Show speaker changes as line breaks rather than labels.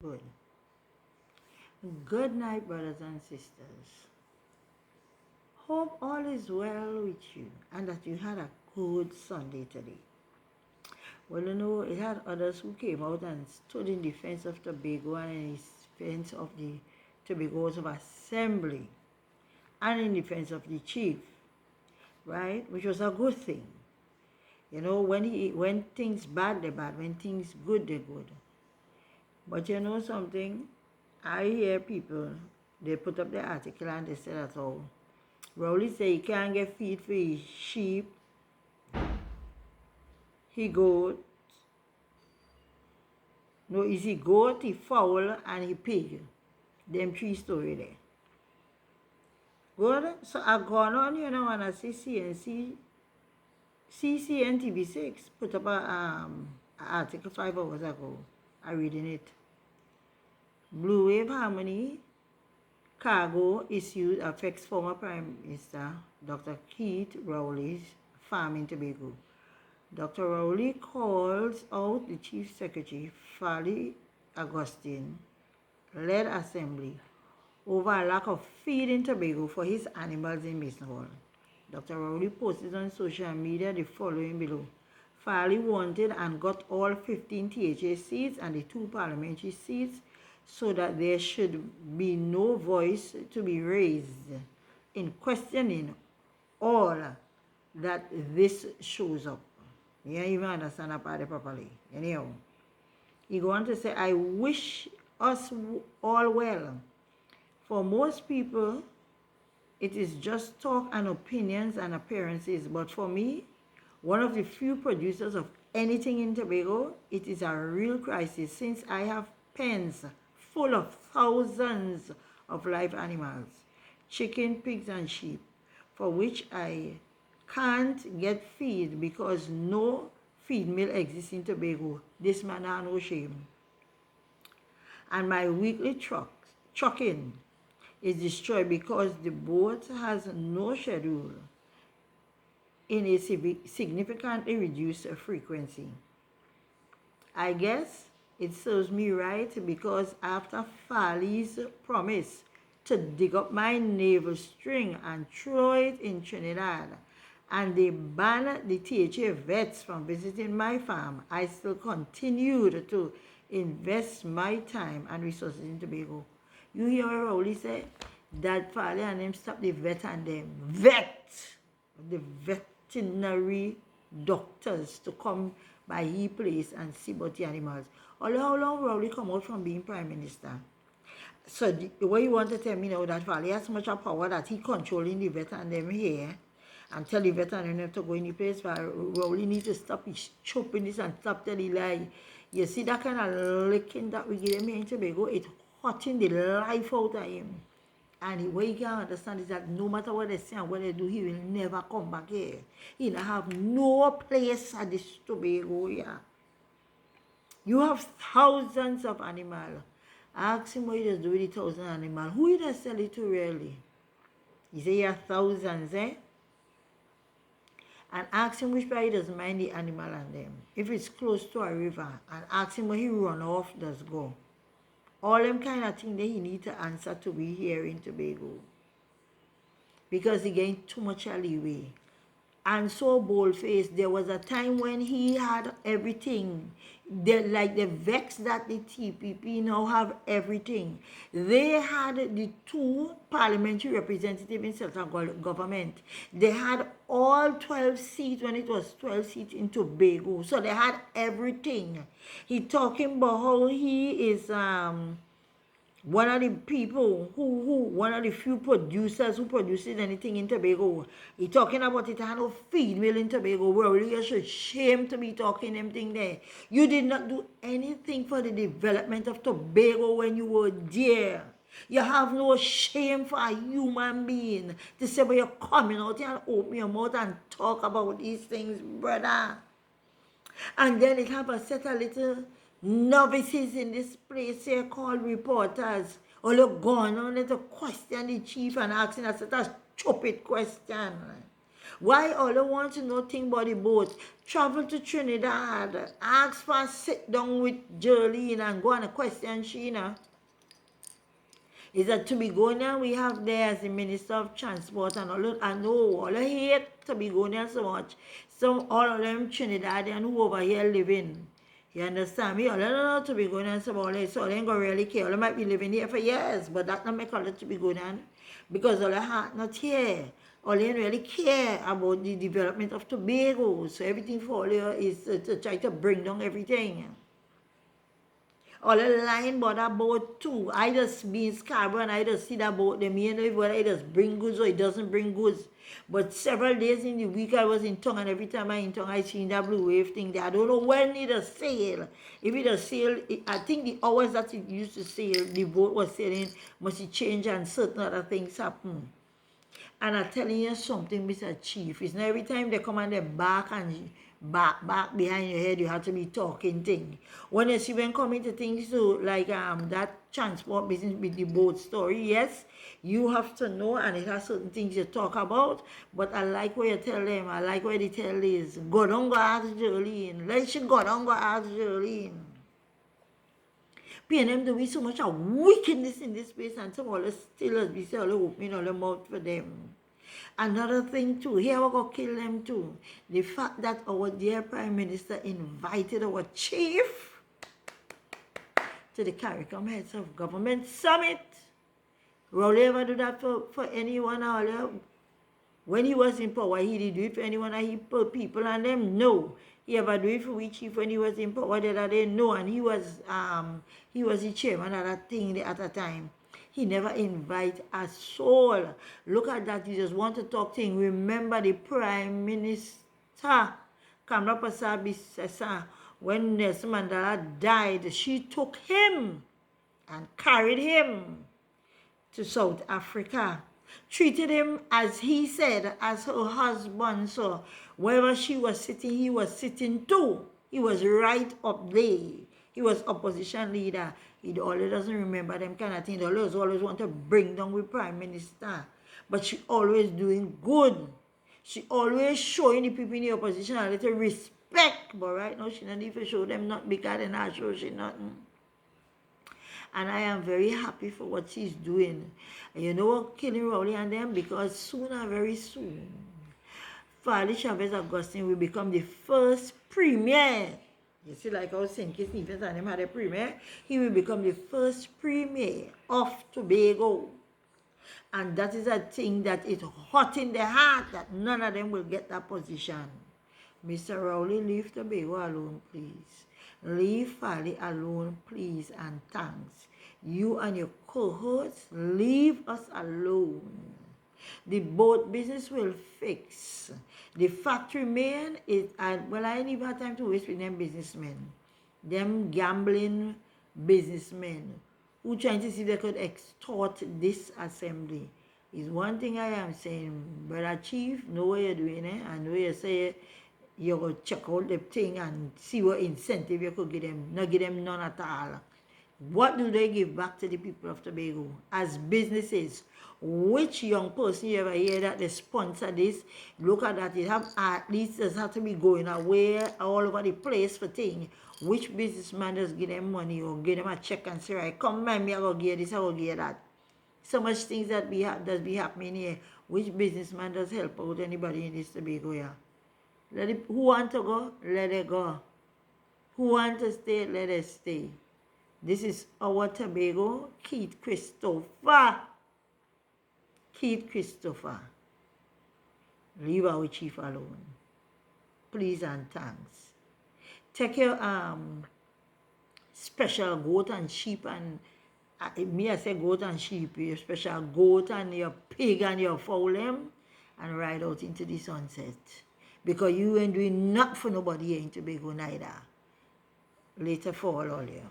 Good. Good night, brothers and sisters. Hope all is well with you and that you had a good Sunday today. Well, it had others who came out and stood in defense of Tobago and in defense of the Tobago's of Assembly and in defense of the chief, right? Which was a good thing. When things bad, they're bad. When things good, they're good. But you know something? I hear people, they put up their article and they say that, oh, Rowley say he can't get feed for his sheep, he goat, no, is he goat, he fowl, and he pig. Them three story there. Good? So I gone on, and I see CCN TV6 put up a article 5 hours ago. I reading it. Blue Wave Harmony cargo issues affects former Prime Minister Dr. Keith Rowley's farm in Tobago. Dr. Rowley calls out the Chief Secretary, Farley Augustine, led assembly over a lack of feed in Tobago for his animals in Mason Hall. Dr. Rowley posted on social media the following below. Farley wanted and got all 15 THA seats and the 2 parliamentary seats so that there should be no voice to be raised in questioning all that this shows up. You don't even understand that part properly. Anyhow, he go on to say, I wish us all well. For most people, it is just talk and opinions and appearances. But for me, one of the few producers of anything in Tobago, it is a real crisis since I have pens full of thousands of live animals, chicken, pigs, and sheep, for which I can't get feed because no feed mill exists in Tobago. This man has no shame. And my weekly trucking is destroyed because the boat has no schedule in a significantly reduced frequency. I guess it serves me right because after Farley's promise to dig up my navel string and throw it in Trinidad, and they banned the THA vets from visiting my farm, I still continued to invest my time and resources in Tobago. You hear what Rowley say? That Farley and them stop the vet and them the veterinary doctors to come by his place and see about the animals. Although how long Rowley come out from being Prime Minister? So what you want to tell me now that Farley has so much power that he controlling the vet and them here and tell the vet and them to go in the place where Rowley need to stop his chopping this and stop telling lie. You see that kind of licking that we give him here in Tobago, it hurting the life out of him. And what you can understand is that no matter what they say and what they do, he will never come back here. He will have no place at this Tobago here. You have thousands of animals. Ask him what he does do with the 1,000 animals. Who he does sell it to really? He say he have thousands, eh? And ask him which way he doesn't mind the animal and them. If it's close to a river, and ask him where he run off does go. All them kind of things that he need to answer to be here in Tobago. Because he gained too much leeway. And so bold-faced, there was a time when he had everything. Like the vex that the TPP now have everything. They had the 2 parliamentary representatives in central government. They had all 12 seats when it was 12 seats in Tobago. So they had everything. He talking about how he is one of the people one of the few producers who produces anything in Tobago. He talking about it had no feed mill in Tobago. Well, you should shame to be talking them thing there. You did not do anything for the development of Tobago when you were there. You have no shame for a human being to say when you're coming out here and open your mouth and talk about these things, brother. And then it have a set of little novices in this place here called reporters. All you gone on to question the chief and asking a set of stupid question. Why all they want to know thing about the boat? Travel to Trinidad, ask for a sit down with Jolene and go on a question Sheena. Is that Tobago we have there as the Minister of Transport and all I know all I hate Tobago so much. Some all of them Trinidadian who over here living. You understand me? All I know Tobagonians about it, so they ain't gonna really care. All I might be living here for years, but that not make all the Tobagonian because all I heart not here. All they really care about the development of Tobago. So everything for all is to try to bring down everything. All the line about that boat too. I just be in Scarborough and I just see that boat. They mean whether it just bring goods or it doesn't bring goods. But several days in the week I was in town, and every time I in town I seen that blue wave thing there. I don't know when it a sail. If it a sail, I think the hours that it used to sail, the boat was sailing must change and certain other things happen. And I'm telling you something, Mr. Chief. It's not every time they come and they back behind your head, you have to be talking thing. When you see when coming to things so like that transport business with the boat story, yes, you have to know and it has certain things you talk about. But I like what you tell them. I like what they tell is go down go ask Jolene. Let you go down go ask Jolene. PNM do we so much of wickedness in this space, and some of us still as we say all opening all the mouth for them. Another thing too, here we're gonna kill them too. The fact that our dear Prime Minister invited our chief to the CARICOM Heads of Government Summit. Rowley ever do that for anyone earlier? When he was in power, he did do it for anyone and he put people and them? No. He ever do it for we chief when he was in power? Did they know? And he was the chairman of that thing at the time. He never invite a soul. Look at that. He just want to talk thing. Remember the Prime Minister, Kamala Persad, when Nelson Mandela died, she took him and carried him to South Africa. Treated him, as he said, as her husband. So wherever she was sitting, he was sitting too. He was right up there. He was opposition leader. He always doesn't remember them kind of things. He always want to bring down with Prime Minister. But she always doing good. She always showing the people in the opposition a little respect. But right now, she not even show them not because they not show she nothing. And I am very happy for what she's doing. And you know what, killing Rowley and them? Because sooner, very soon, Fali Chavez Augustine will become the first premier. You see, like I was saying, Kiss Stevens and them had a premier. He will become the first premier of Tobago. And that is a thing that is hot in the heart that none of them will get that position. Mr. Rowley, leave Tobago alone, please. Leave Fali alone, please, and thanks. You and your cohorts, leave us alone. The boat business will fix. The fact remain is, well, I ain't even had time to waste with them businessmen. Them gambling businessmen who trying to see if they could extort this assembly. Is one thing I am saying, Brother Chief, know what you're doing, eh? I know you say you go check out the thing and see what incentive you could give them. Not give them none at all. What do they give back to the people of Tobago as businesses? Which young person you ever hear that they sponsor this? Look at that. It have at least does have to be going away all over the place for things. Which businessman does give them money or give them a check and say, right, come by me, I go give this, I go give that. So much things that does be happening here. Which businessman does help out anybody in this Tobago here? Who want to go? Let it go. Who want to stay? Let it stay. This is our Tobago, Keith Christopher. Keith Christopher. Leave our chief alone. Please and thanks. Take your special goat and sheep and me I say goat and sheep, your special goat and your pig and your fowl them and ride out into the sunset. Because you ain't doing nothing for nobody here in Tobago neither. Later for all you.